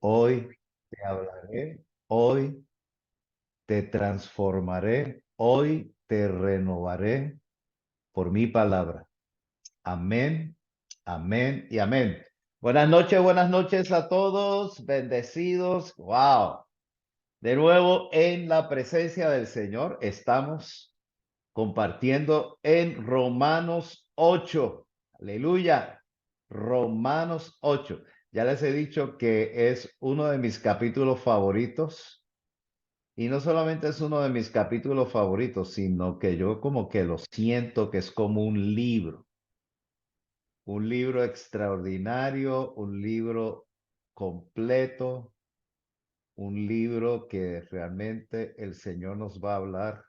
Hoy te hablaré, hoy te transformaré, hoy te renovaré por mi palabra. Amén, amén y amén. Buenas noches a todos, bendecidos. Wow. De nuevo en la presencia del Señor estamos compartiendo en Romanos 8. Aleluya. Romanos 8. Ya les he dicho que es uno de mis capítulos favoritos. Y no solamente es uno de mis capítulos favoritos, sino que yo como que lo siento que es como un libro extraordinario, un libro completo, un libro que realmente el Señor nos va a hablar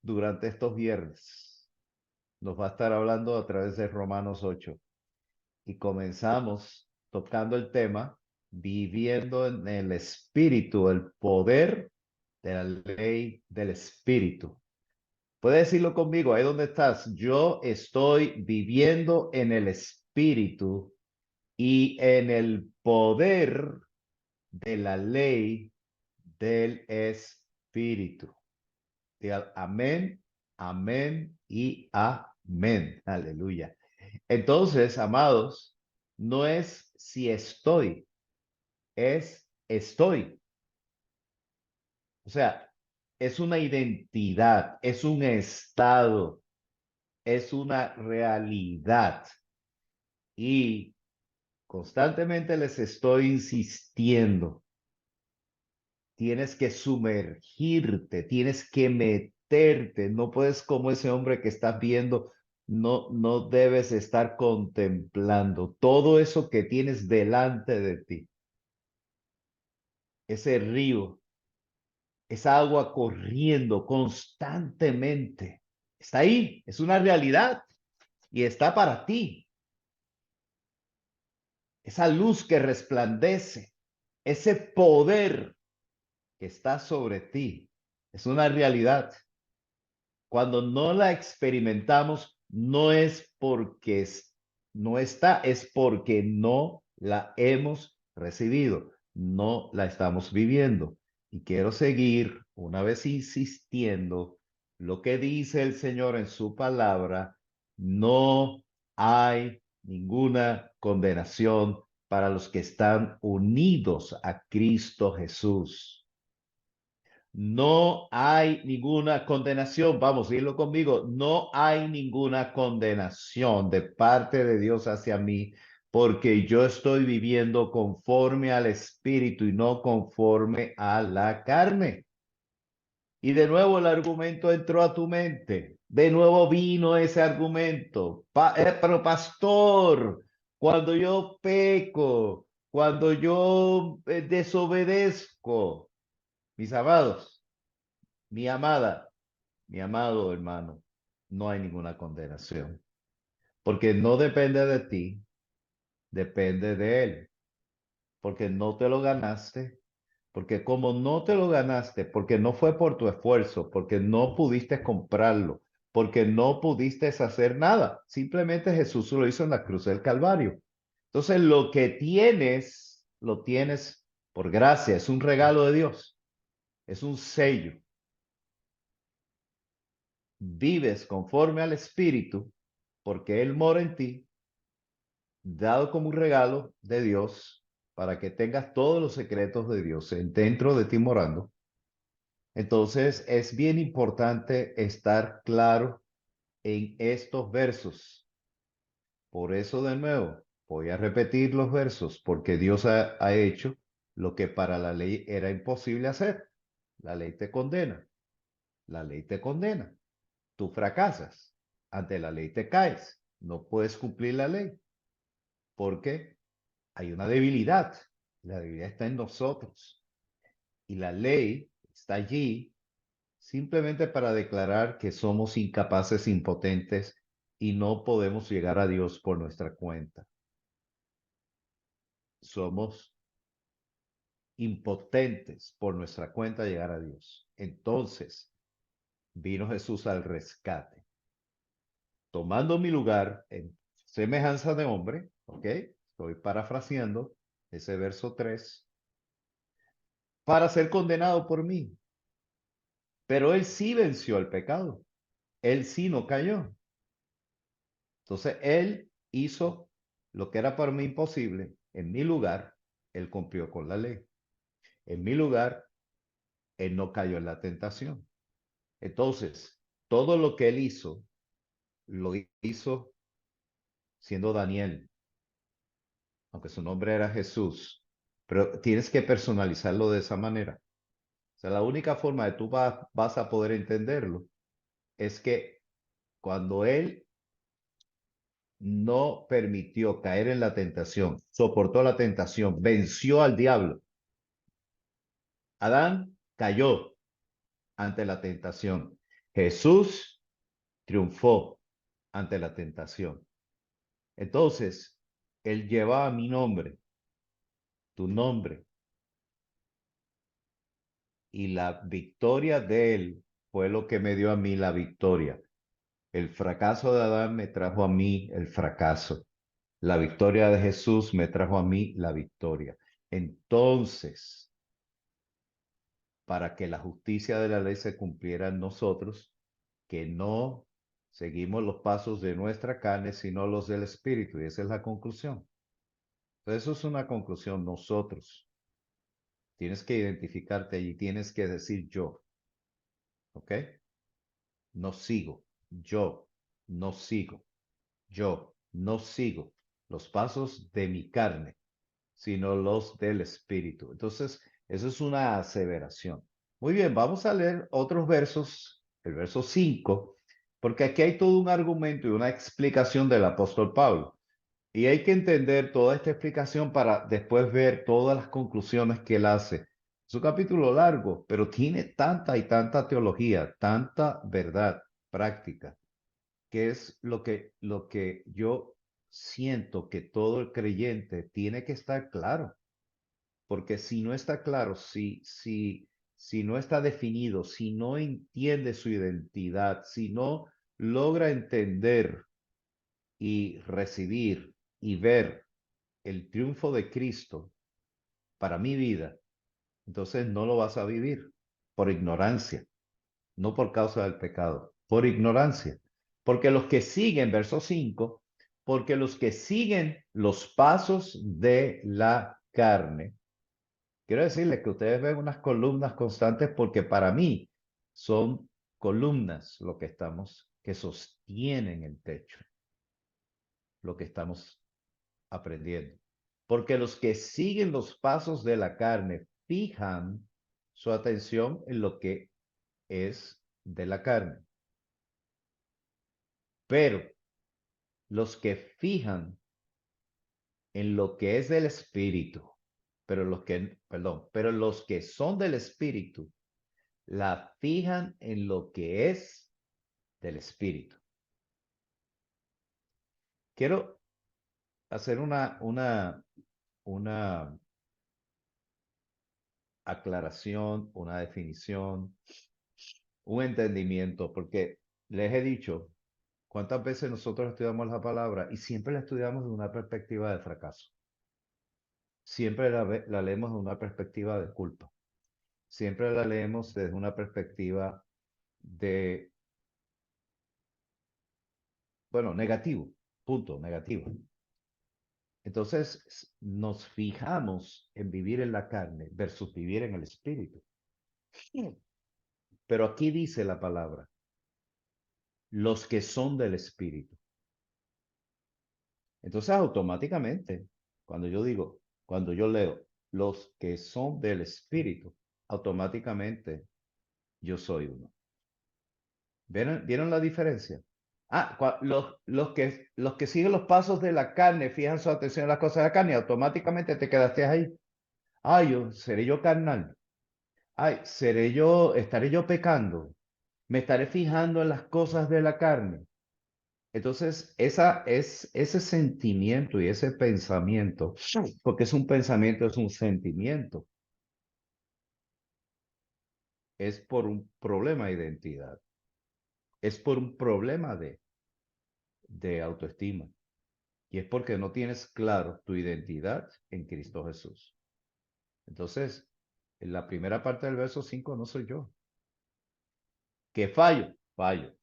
durante estos viernes. Nos va a estar hablando a través de Romanos 8. Y comenzamos tocando el tema, viviendo en el Espíritu, el poder de la ley del Espíritu. Puedes decirlo conmigo, ahí donde estás. Yo estoy viviendo en el Espíritu y en el poder de la ley del Espíritu. Diga amén, amén y amén. Aleluya. Entonces, amados, no es si estoy, es estoy. O sea, es una identidad, es un estado, es una realidad. Y constantemente les estoy insistiendo, tienes que sumergirte, tienes que meterte, no puedes como ese hombre que estás viendo, no debes estar contemplando todo eso que tienes delante de ti, ese río, esa agua corriendo constantemente. Está ahí, es una realidad y está para ti. Esa luz que resplandece, ese poder que está sobre ti, es una realidad. Cuando no la experimentamos, no es porque no está, es porque no la hemos recibido, no la estamos viviendo. Y quiero seguir una vez insistiendo lo que dice el Señor en su palabra, no hay ninguna condenación para los que están unidos a Cristo Jesús. No hay ninguna condenación. Vamos, dilo conmigo. No hay ninguna condenación de parte de Dios hacia mí, porque yo estoy viviendo conforme al Espíritu y no conforme a la carne. Y de nuevo el argumento entró a tu mente. De nuevo vino ese argumento. Pero pastor, cuando yo peco, cuando yo desobedezco, mis amados, mi amada, mi amado hermano, no hay ninguna condenación, porque no depende de ti, depende de Él, porque no te lo ganaste, porque como no te lo ganaste, porque no fue por tu esfuerzo, porque no pudiste comprarlo, porque no pudiste hacer nada, simplemente Jesús lo hizo en la cruz del Calvario. Entonces lo que tienes, lo tienes por gracia, es un regalo de Dios, es un sello. Vives conforme al Espíritu, porque Él mora en ti, dado como un regalo de Dios, para que tengas todos los secretos de Dios dentro de ti morando. Entonces es bien importante estar claro en estos versos. Por eso de nuevo, voy a repetir los versos, porque Dios ha hecho lo que para la ley era imposible hacer. La ley te condena, la ley te condena. Tú fracasas, ante la ley te caes, no puedes cumplir la ley, porque hay una debilidad. La debilidad está en nosotros y la ley está allí simplemente para declarar que somos incapaces, impotentes y no podemos llegar a Dios por nuestra cuenta. Somos impotentes por nuestra cuenta llegar a Dios. Entonces vino Jesús al rescate, tomando mi lugar en semejanza de hombre, ¿ok? Estoy parafraseando, ese verso 3, para ser condenado por mí. Pero él sí venció el pecado. Él sí no cayó. Entonces, él hizo lo que era para mí imposible. En mi lugar, él cumplió con la ley. En mi lugar, él no cayó en la tentación. Entonces, todo lo que él hizo, lo hizo siendo Daniel, aunque su nombre era Jesús. Pero tienes que personalizarlo de esa manera. O sea, la única forma de tú vas a poder entenderlo es que cuando él no permitió caer en la tentación, soportó la tentación, venció al diablo. Adán cayó ante la tentación. Jesús triunfó ante la tentación. Entonces, él llevaba mi nombre, tu nombre, y la victoria de él fue lo que me dio a mí la victoria. El fracaso de Adán me trajo a mí el fracaso. La victoria de Jesús me trajo a mí la victoria. Entonces, para que la justicia de la ley se cumpliera en nosotros, que no seguimos los pasos de nuestra carne, sino los del Espíritu. Y esa es la conclusión. Entonces, eso es una conclusión. Nosotros tienes que identificarte y tienes que decir yo, ¿ok? No sigo, yo no sigo, yo no sigo los pasos de mi carne, sino los del Espíritu. Entonces, eso es una aseveración. Muy bien, vamos a leer otros versos, el verso 5, porque aquí hay todo un argumento y una explicación del apóstol Pablo. Y hay que entender toda esta explicación para después ver todas las conclusiones que él hace. Es un capítulo largo, pero tiene tanta y tanta teología, tanta verdad práctica, que es lo que yo siento que todo el creyente tiene que estar claro. Porque si no está claro, si no está definido, si no entiende su identidad, si no logra entender y recibir y ver el triunfo de Cristo para mi vida, entonces no lo vas a vivir por ignorancia, no por causa del pecado, por ignorancia. Porque los que siguen, verso 5, porque los que siguen los pasos de la carne, quiero decirles que ustedes ven unas columnas constantes porque para mí son columnas lo que que sostienen el techo, lo que estamos aprendiendo. Porque los que siguen los pasos de la carne fijan su atención en lo que es de la carne. Pero los que fijan en lo que es del espíritu, pero los que son del espíritu, la fijan en lo que es del espíritu. Quiero hacer una aclaración, una definición, un entendimiento, porque les he dicho cuántas veces nosotros estudiamos la palabra y siempre la estudiamos de una perspectiva de fracaso. Siempre la leemos de una perspectiva de culpa. Siempre la leemos desde una perspectiva de, bueno, negativo, punto, negativo. Entonces nos fijamos en vivir en la carne versus vivir en el espíritu. Pero aquí dice la palabra, los que son del espíritu. Entonces automáticamente, cuando yo leo los que son del espíritu, automáticamente yo soy uno. ¿Vieron la diferencia? Los que siguen los pasos de la carne, fijan su atención en las cosas de la carne, automáticamente te quedaste ahí. Ay, seré yo carnal. Ay, estaré yo pecando. Me estaré fijando en las cosas de la carne. Entonces, ese sentimiento y ese pensamiento, porque es un pensamiento, es un sentimiento, es por un problema de identidad, es por un problema de autoestima. Y es porque no tienes claro tu identidad en Cristo Jesús. Entonces, en la primera parte del verso 5 no soy yo. Que fallo, fallo.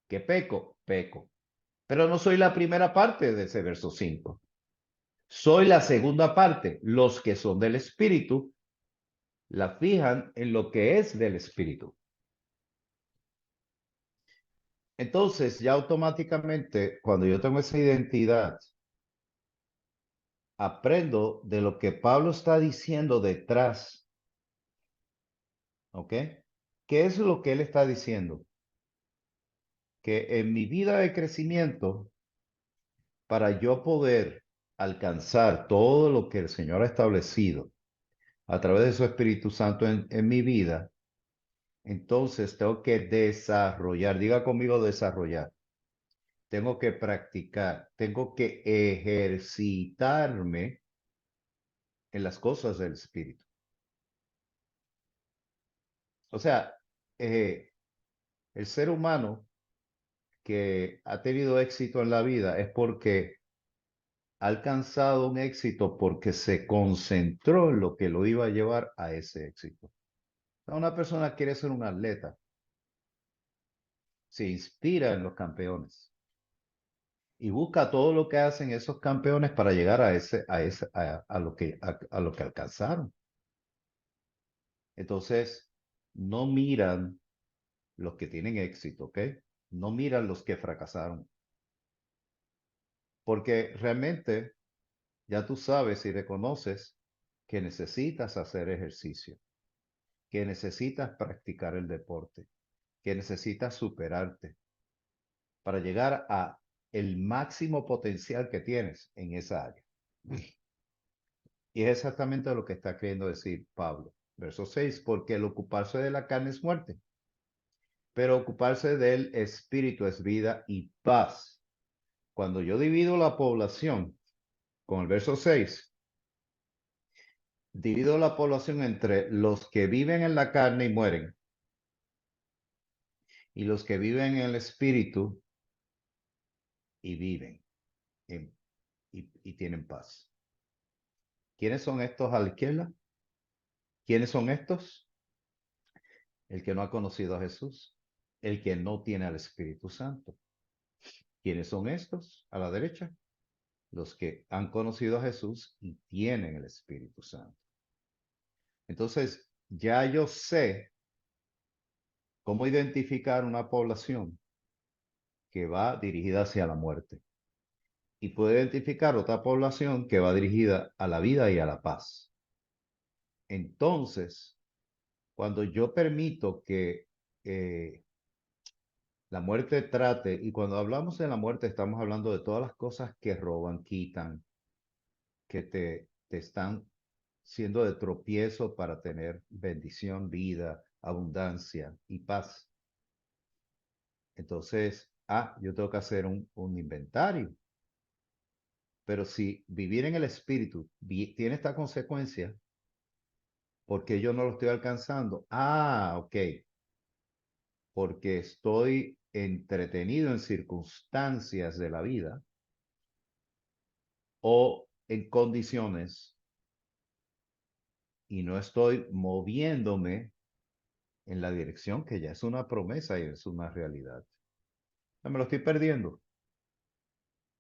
Que peco, peco. Pero no soy la primera parte de ese verso 5. Soy la segunda parte. Los que son del Espíritu la fijan en lo que es del Espíritu. Entonces, ya automáticamente, cuando yo tengo esa identidad, aprendo de lo que Pablo está diciendo detrás. ¿Ok? ¿Qué es lo que él está diciendo? Que en mi vida de crecimiento, para yo poder alcanzar todo lo que el Señor ha establecido a través de su Espíritu Santo en mi vida, entonces tengo que desarrollar, diga conmigo desarrollar, tengo que practicar, tengo que ejercitarme en las cosas del Espíritu. O sea, el ser humano que ha tenido éxito en la vida es porque ha alcanzado un éxito porque se concentró en lo que lo iba a llevar a ese éxito. Una persona quiere ser un atleta, se inspira en los campeones y busca todo lo que hacen esos campeones para llegar a lo que alcanzaron. Entonces, no miran los que tienen éxito, ¿ok? No miran los que fracasaron. Porque realmente ya tú sabes y reconoces que necesitas hacer ejercicio, que necesitas practicar el deporte, que necesitas superarte para llegar a el máximo potencial que tienes en esa área. Y es exactamente lo que está queriendo decir Pablo. Verso 6, porque el ocuparse de la carne es muerte, pero ocuparse del espíritu es vida y paz. Cuando yo divido la población con el verso 6, divido la población entre los que viven en la carne y mueren y los que viven en el espíritu y viven y tienen paz. ¿Quiénes son estos a la izquierda? ¿Quiénes son estos? El que no ha conocido a Jesús, el que no tiene al Espíritu Santo. ¿Quiénes son estos a la derecha? Los que han conocido a Jesús y tienen el Espíritu Santo. Entonces, ya yo sé cómo identificar una población que va dirigida hacia la muerte y puedo identificar otra población que va dirigida a la vida y a la paz. Entonces, cuando yo permito que la muerte trate, y cuando hablamos de la muerte estamos hablando de todas las cosas que roban, quitan, que te están siendo de tropiezo para tener bendición, vida, abundancia y paz. Entonces, yo tengo que hacer un inventario. Pero si vivir en el espíritu tiene esta consecuencia, ¿por qué yo no lo estoy alcanzando? Ok, porque estoy entretenido en circunstancias de la vida o en condiciones y no estoy moviéndome en la dirección que ya es una promesa y es una realidad. Me lo estoy perdiendo.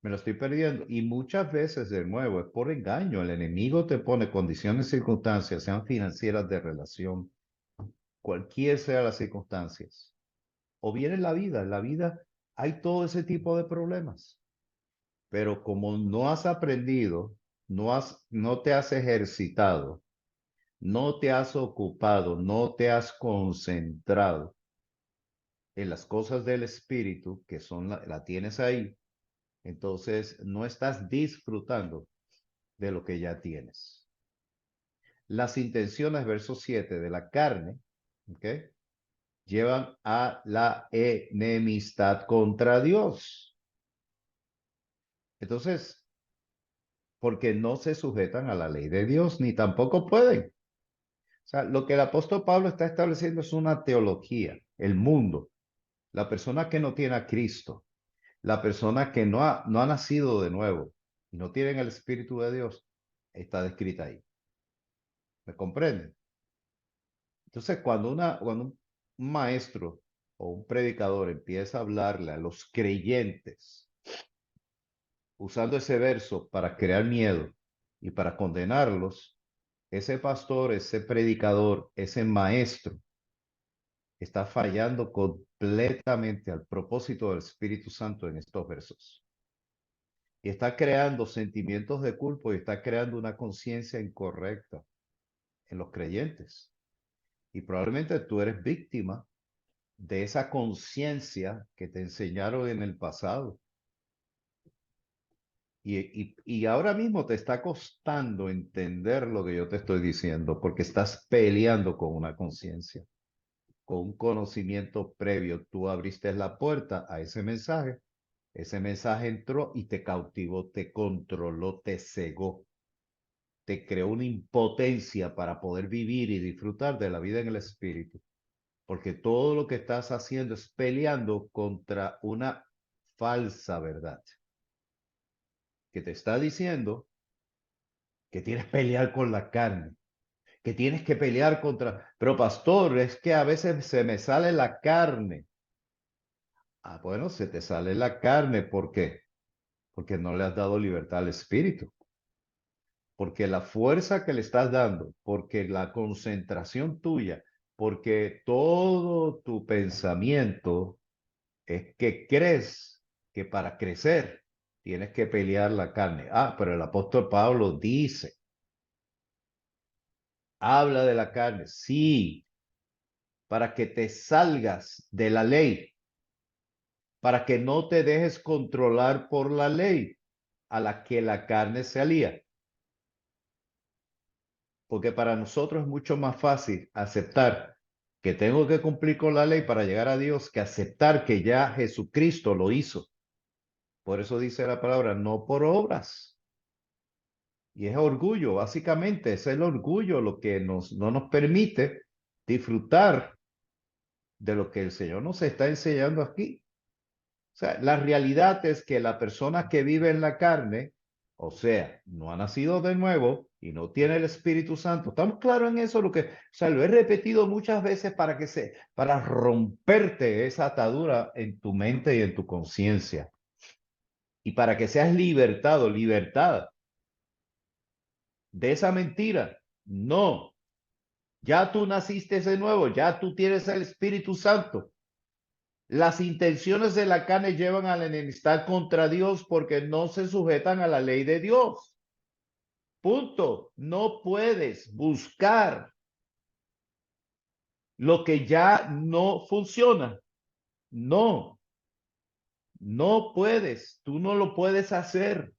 Me lo estoy perdiendo. Y muchas veces, de nuevo, es por engaño. El enemigo te pone condiciones, circunstancias, sean financieras de relación, cualquier sea las circunstancias. O bien en la vida hay todo ese tipo de problemas. Pero como no has aprendido, no te has ejercitado, no te has ocupado, no te has concentrado en las cosas del espíritu, que son la tienes ahí, entonces no estás disfrutando de lo que ya tienes. Las intenciones, verso 7, de la carne, ¿ok? Llevan a la enemistad contra Dios. Entonces, porque no se sujetan a la ley de Dios, ni tampoco pueden. O sea, lo que el apóstol Pablo está estableciendo es una teología, el mundo, la persona que no tiene a Cristo, la persona que no ha nacido de nuevo y no tiene el Espíritu de Dios, está descrita ahí. ¿Me comprenden? Entonces, cuando un maestro o un predicador empieza a hablarle a los creyentes usando ese verso para crear miedo y para condenarlos, ese pastor, ese predicador, ese maestro está fallando completamente al propósito del Espíritu Santo en estos versos. Y está creando sentimientos de culpa y está creando una conciencia incorrecta en los creyentes. Y probablemente tú eres víctima de esa conciencia que te enseñaron en el pasado. Y ahora mismo te está costando entender lo que yo te estoy diciendo, porque estás peleando con una conciencia, con un conocimiento previo. Tú abriste la puerta a ese mensaje entró y te cautivó, te controló, te cegó, te creó una impotencia para poder vivir y disfrutar de la vida en el Espíritu. Porque todo lo que estás haciendo es peleando contra una falsa verdad que te está diciendo que tienes que pelear con la carne, que tienes que pelear contra... Pero pastor, es que a veces se me sale la carne. Ah, bueno, se te sale la carne. ¿Por qué? Porque no le has dado libertad al espíritu. Porque la fuerza que le estás dando, porque la concentración tuya, porque todo tu pensamiento es que crees que para crecer tienes que pelear la carne. Ah, pero el apóstol Pablo dice, habla de la carne, sí, para que te salgas de la ley, para que no te dejes controlar por la ley a la que la carne se alía. Porque para nosotros es mucho más fácil aceptar que tengo que cumplir con la ley para llegar a Dios que aceptar que ya Jesucristo lo hizo. Por eso dice la palabra, no por obras. Y es orgullo, básicamente, es el orgullo lo que no nos permite disfrutar de lo que el Señor nos está enseñando aquí. O sea, la realidad es que la persona que vive en la carne, o sea, no ha nacido de nuevo y no tiene el Espíritu Santo. ¿Estamos claros en eso? O sea, lo he repetido muchas veces para romperte esa atadura en tu mente y en tu conciencia. Y para que seas libertada de esa mentira. No, ya tú naciste de nuevo, ya tú tienes el Espíritu Santo. Las intenciones de la carne llevan a la enemistad contra Dios porque no se sujetan a la ley de Dios. Punto. No puedes buscar lo que ya no funciona. No, no puedes. Tú no lo puedes hacer.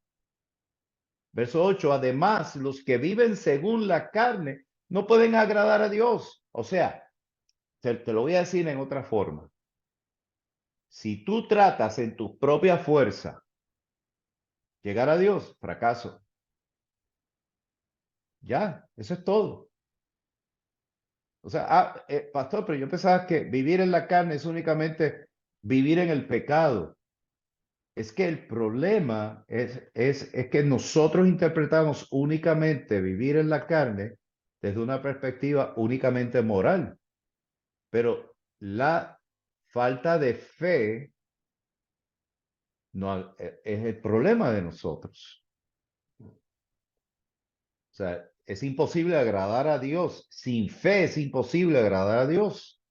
Verso 8. Además, los que viven según la carne no pueden agradar a Dios. O sea, te lo voy a decir en otra forma. Si tú tratas en tu propia fuerza llegar a Dios, fracaso. Ya, eso es todo. O sea, pastor, pero yo pensaba que vivir en la carne es únicamente vivir en el pecado. Es que el problema es que nosotros interpretamos únicamente vivir en la carne desde una perspectiva únicamente moral. Pero la falta de fe no es el problema de nosotros. O sea, es imposible agradar a Dios. Sin fe es imposible agradar a Dios.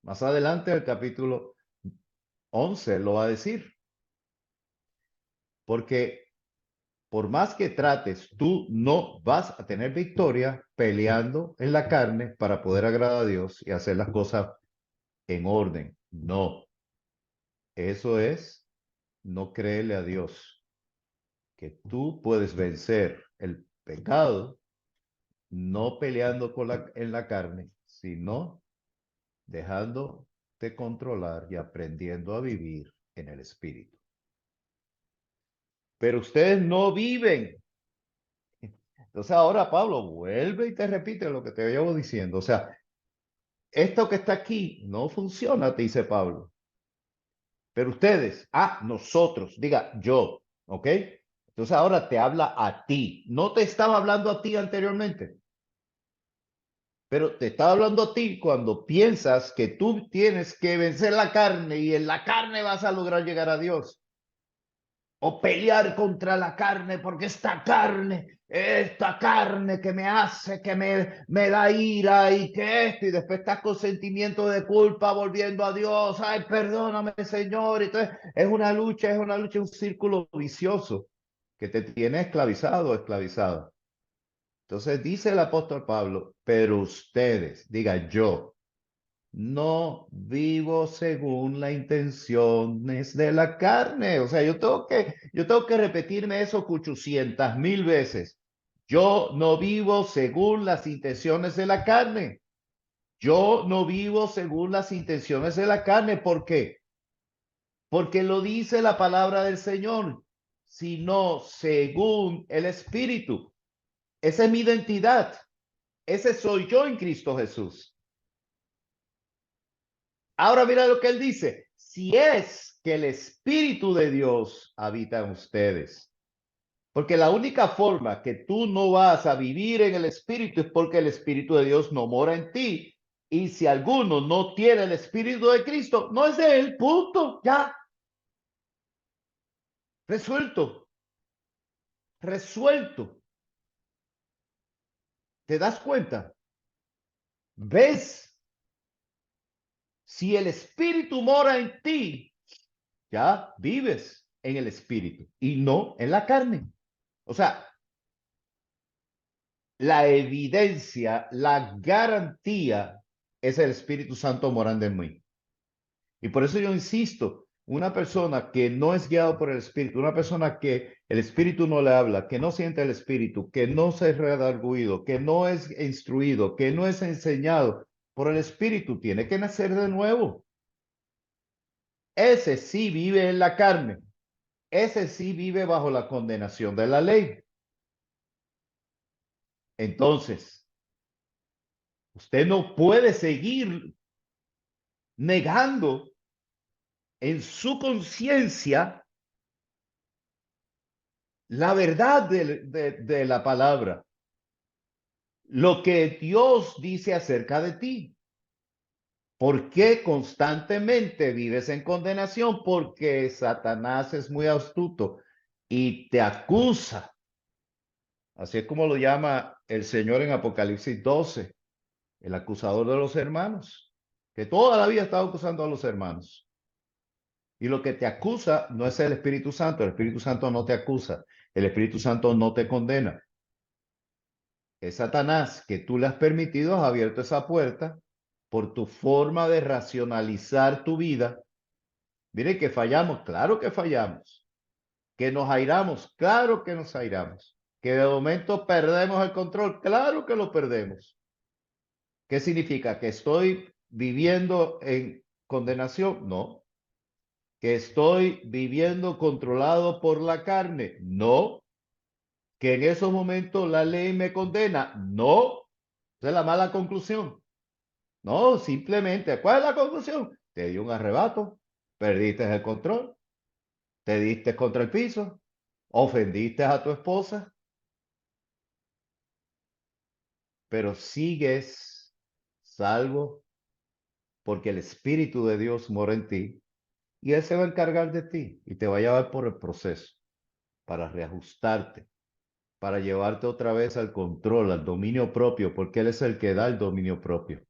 Más adelante el capítulo 11 lo va a decir. Porque por más que trates, tú no vas a tener victoria peleando en la carne para poder agradar a Dios y hacer las cosas en orden. No, eso es no creerle a Dios, que tú puedes vencer el pecado no peleando en la carne, sino dejándote controlar y aprendiendo a vivir en el Espíritu. Pero ustedes no viven. Entonces ahora Pablo vuelve y te repite lo que te llevo diciendo. O sea, esto que está aquí no funciona, te dice Pablo. Pero ustedes, nosotros, diga yo, ¿ok? Entonces ahora te habla a ti. No te estaba hablando a ti anteriormente, pero te estaba hablando a ti cuando piensas que tú tienes que vencer la carne y en la carne vas a lograr llegar a Dios. O pelear contra la carne, porque esta carne que me hace, que me da ira y que esto, y después estás con sentimiento de culpa volviendo a Dios, ay, perdóname, Señor. Entonces es una lucha, un círculo vicioso que te tiene esclavizado o esclavizado. Entonces dice el apóstol Pablo, pero ustedes, diga yo, no vivo según las intenciones de la carne. O sea, yo tengo que repetirme eso 800,000 veces. Yo no vivo según las intenciones de la carne. Yo no vivo según las intenciones de la carne. ¿Por qué? Porque lo dice la palabra del Señor, sino según el Espíritu. Esa es mi identidad. Ese soy yo en Cristo Jesús. Ahora mira lo que él dice. Si es que el Espíritu de Dios habita en ustedes. Porque la única forma que tú no vas a vivir en el Espíritu es porque el Espíritu de Dios no mora en ti. Y si alguno no tiene el Espíritu de Cristo, no es de él, punto, ya. Resuelto, resuelto. ¿Te das cuenta? ¿Ves? Si el Espíritu mora en ti, ya vives en el Espíritu y no en la carne. O sea, la evidencia, la garantía es el Espíritu Santo morando en mí. Y por eso yo insisto, una persona que no es guiado por el Espíritu, una persona que el Espíritu no le habla, que no siente el Espíritu, que no se redarguido, que no es instruido, que no es enseñado por el Espíritu, tiene que nacer de nuevo. Ese sí vive en la carne. Ese sí vive bajo la condenación de la ley. Entonces, usted no puede seguir negando en su conciencia la verdad de la palabra, lo que Dios dice acerca de ti. ¿Por qué constantemente vives en condenación? Porque Satanás es muy astuto y te acusa. Así es como lo llama el Señor en Apocalipsis 12, el acusador de los hermanos, que toda la vida estaba acusando a los hermanos. Y lo que te acusa no es el Espíritu Santo no te acusa, el Espíritu Santo no te condena. Es Satanás que tú le has permitido, has abierto esa puerta por tu forma de racionalizar tu vida. Mire que fallamos, claro que fallamos. Que nos airamos, claro que nos airamos. Que de momento perdemos el control, claro que lo perdemos. ¿Qué significa? ¿Que estoy viviendo en condenación? No. ¿Que estoy viviendo controlado por la carne? No. ¿Que en esos momentos la ley me condena? No. Esa es la mala conclusión. No, simplemente, ¿cuál es la conclusión? Te dio un arrebato, perdiste el control, te diste contra el piso, ofendiste a tu esposa, pero sigues salvo porque el Espíritu de Dios mora en ti y Él se va a encargar de ti y te va a llevar por el proceso para reajustarte, para llevarte otra vez al control, al dominio propio, porque Él es el que da el dominio propio.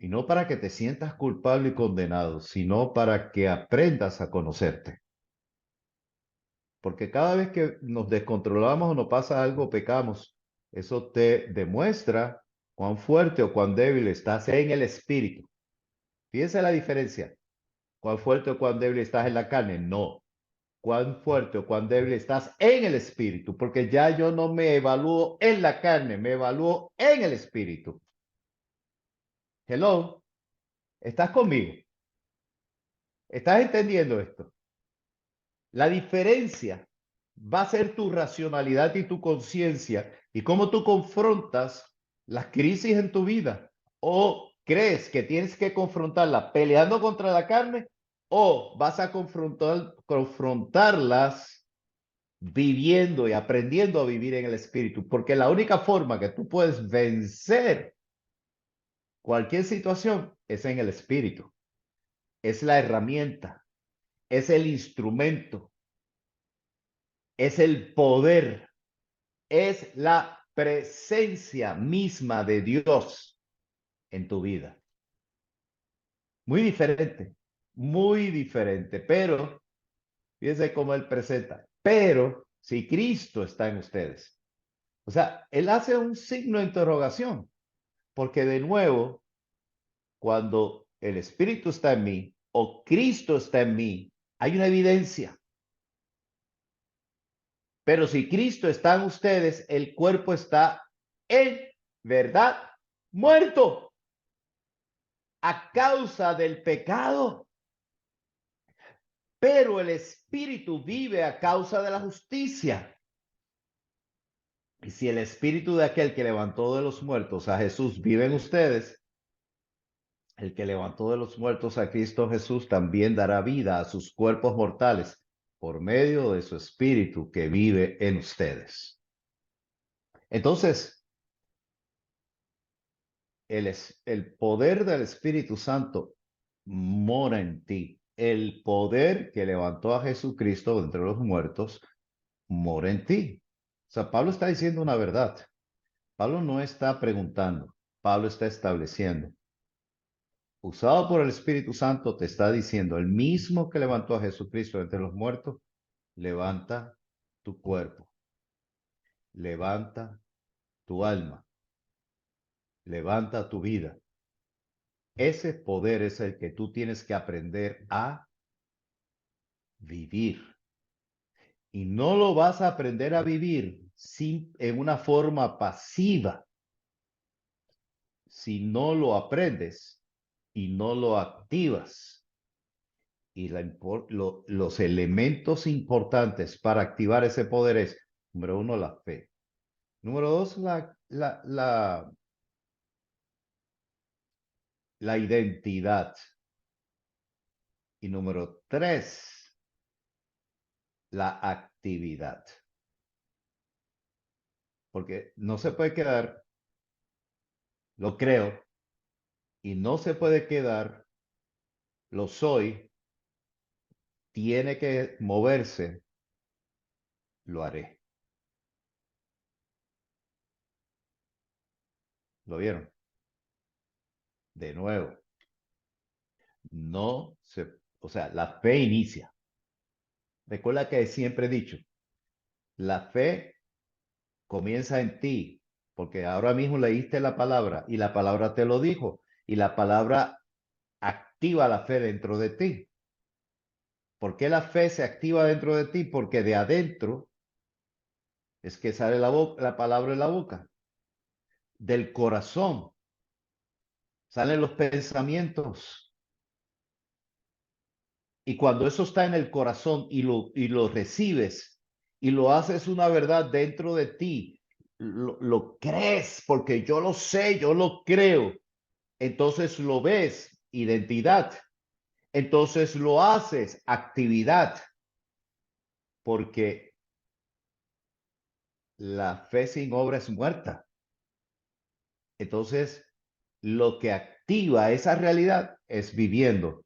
Y no para que te sientas culpable y condenado, sino para que aprendas a conocerte. Porque cada vez que nos descontrolamos o nos pasa algo, pecamos, eso te demuestra cuán fuerte o cuán débil estás en el espíritu. Fíjense la diferencia. Cuán fuerte o cuán débil estás en la carne. No. Cuán fuerte o cuán débil estás en el espíritu. Porque ya yo no me evalúo en la carne, me evalúo en el espíritu. Hello. ¿Estás conmigo? ¿Estás entendiendo esto? La diferencia va a ser tu racionalidad y tu conciencia y cómo tú confrontas las crisis en tu vida o ¿Crees que tienes que confrontarla peleando contra la carne o vas a confrontarlas viviendo y aprendiendo a vivir en el espíritu? Porque la única forma que tú puedes vencer cualquier situación es en el espíritu. Es la herramienta, es el instrumento, es el poder, es la presencia misma de Dios en tu vida. Muy diferente, pero fíjense cómo él presenta. Pero si Cristo está en ustedes, o sea, él hace un signo de interrogación, porque de nuevo, cuando el Espíritu está en mí o Cristo está en mí, hay una evidencia. Pero si Cristo está en ustedes, el cuerpo está en verdad muerto a causa del pecado. Pero el espíritu vive a causa de la justicia. Y si el espíritu de aquel que levantó de los muertos a Jesús vive en ustedes, el que levantó de los muertos a Cristo Jesús también dará vida a sus cuerpos mortales por medio de su espíritu que vive en ustedes. Entonces, el poder del Espíritu Santo mora en ti. El poder que levantó a Jesucristo de entre los muertos mora en ti. O sea, Pablo está diciendo una verdad. Pablo no está preguntando, Pablo está estableciendo. Usado por el Espíritu Santo te está diciendo, el mismo que levantó a Jesucristo entre los muertos, levanta tu cuerpo, levanta tu alma, levanta tu vida. Ese poder es el que tú tienes que aprender a vivir. Y no lo vas a aprender a vivir en una forma pasiva si no lo aprendes y no lo activas. Y los elementos importantes para activar ese poder es, número uno, la fe. Número dos, la identidad. Y número tres, la actividad. Porque no se puede quedar, lo creo, y no se puede quedar, lo soy, tiene que moverse, lo haré. ¿Lo vieron? De nuevo, no se, o sea, la fe inicia. Recuerda que siempre he dicho, la fe comienza en ti, porque ahora mismo leíste la palabra y la palabra te lo dijo y la palabra activa la fe dentro de ti. ¿Por qué la fe se activa dentro de ti? Porque de adentro es que sale la palabra de la boca, del corazón salen los pensamientos. Y cuando eso está en el corazón y lo recibes y lo haces una verdad dentro de ti, lo crees porque yo lo sé, yo lo creo. Entonces lo ves, identidad. Entonces lo haces, actividad. Porque la fe sin obra es muerta. Entonces, lo que activa esa realidad es viviendo.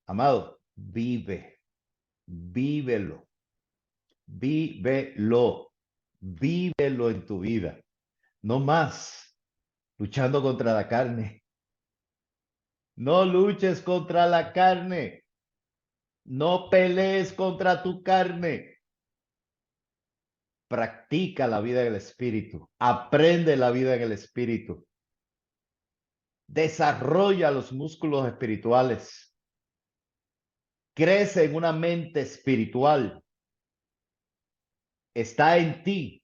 Amado, vívelo, vívelo, vívelo en tu vida. No más luchando contra la carne. No luches contra la carne. No pelees contra tu carne. Practica la vida en el espíritu. Aprende la vida en el espíritu. Desarrolla los músculos espirituales. Crece en una mente espiritual. Está en ti.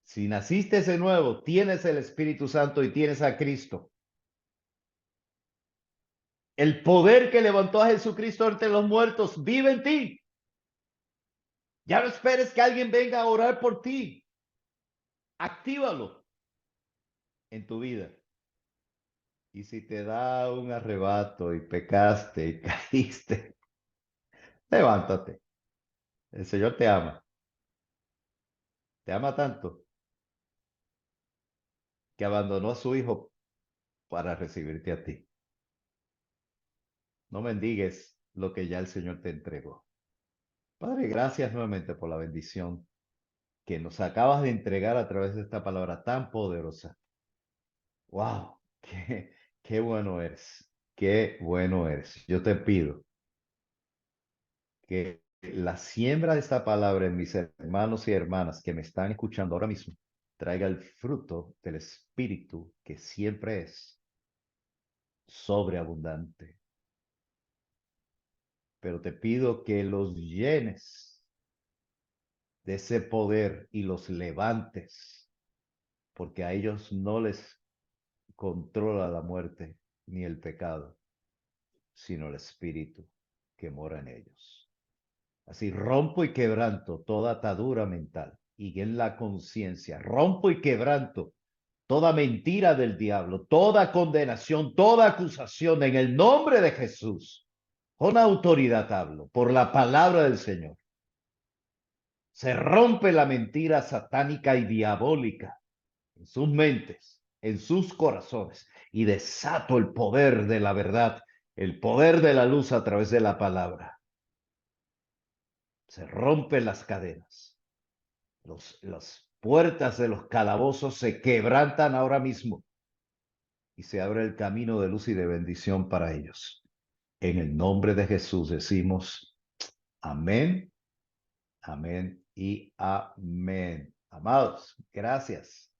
Si naciste de nuevo, tienes el Espíritu Santo y tienes a Cristo. El poder que levantó a Jesucristo entre los muertos vive en ti. Ya no esperes que alguien venga a orar por ti. Actívalo en tu vida. Y si te da un arrebato y pecaste y caíste, levántate. El Señor te ama tanto que abandonó a su Hijo para recibirte a ti. No mendigues lo que ya el Señor te entregó. Padre, gracias nuevamente por la bendición que nos acabas de entregar a través de esta palabra tan poderosa. ¡Wow! ¡Qué bueno eres! ¡Qué bueno eres! Yo te pido que la siembra de esta palabra en mis hermanos y hermanas que me están escuchando ahora mismo traiga el fruto del Espíritu que siempre es sobreabundante. Pero te pido que los llenes de ese poder y los levantes, porque a ellos no les controla la muerte ni el pecado, sino el Espíritu que mora en ellos. Así rompo y quebranto toda atadura mental y en la conciencia, rompo y quebranto toda mentira del diablo, toda condenación, toda acusación en el nombre de Jesús. Con autoridad hablo, por la palabra del Señor. Se rompe la mentira satánica y diabólica en sus mentes, en sus corazones, y desato el poder de la verdad, el poder de la luz a través de la palabra. Se rompen las cadenas, las puertas de los calabozos se quebrantan ahora mismo y se abre el camino de luz y de bendición para ellos. En el nombre de Jesús decimos amén, amén y amén. Amados, gracias.